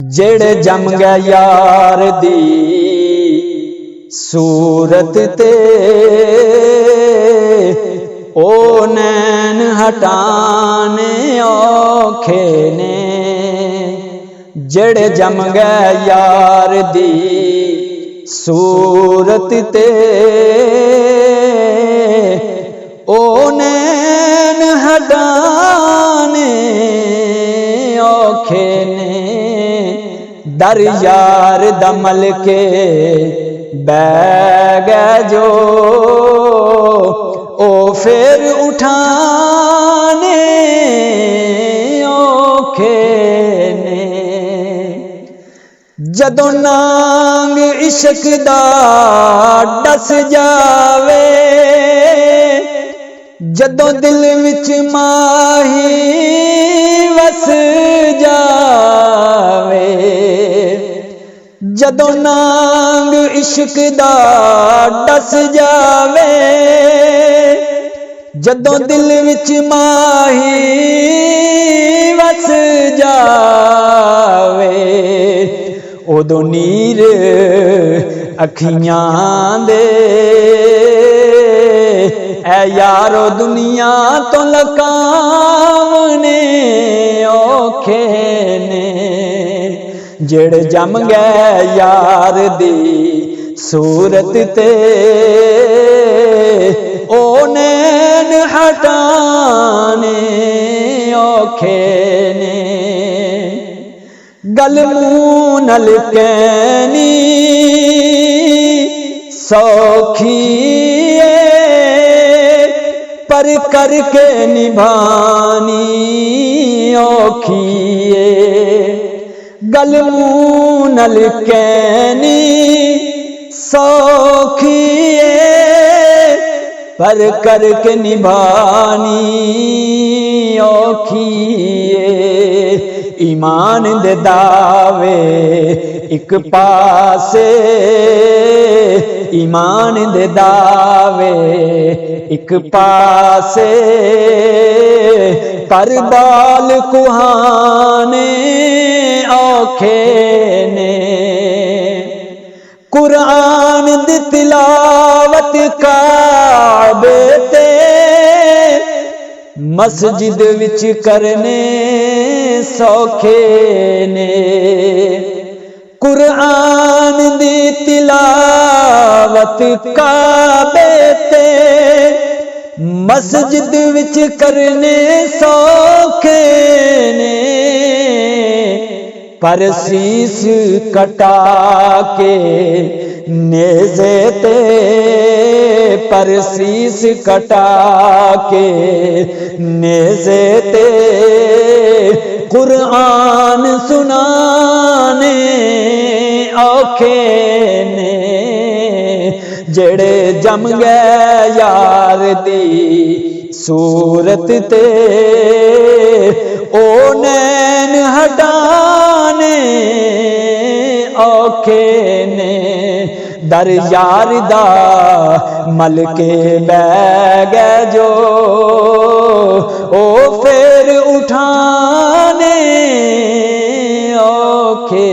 जेड़े जम गया यार दी सूरत ते ओ नैन हटाने औखे ने। जेड़े जम गया यार दी सूरत ते ओ नैन हटाने औखे ने। दर यार दमल के बैग जो ओ फिर उठाने औखे ने। जदों नांग इश्क दा डस जावे, जदों दिल विच माही वस जावे, जदों नांग इश्क दा डस जावे, जदों दिल विच माही वस जावे, उदों नीर अखियां दे ऐ यारो दुनिया तो लकावने औखे ने। जेड़े जम गए यार दी सूरत ते ओ नैन हटाने औखे ने। गल मूंह नल कहनी सौखी पर करके निभानी औखी है। गल मूंह नल कहनी सौखी है पर करके निभानी औखी है। ईमान दे दावे एक पासे, ईमान दे दावे एक पासे, पर बाल कुहाने औखे ने। कुरान दी तिलावत काबे ते मस्जिद विच करने सौखे ने। कुरान दी तिलावत काबे ते मस्जिद विच करने सौखे ने, पर शीश कटा के नेज़े ते, पर शीश कटा के नेज़े ते कुरान सुनाने औखे ने। जेड़े जम गए यार दी सूरत ते ओ नैन हटाने औखे ने। दर यार दा मल के बैग जो ओ फिर उठाने औखे।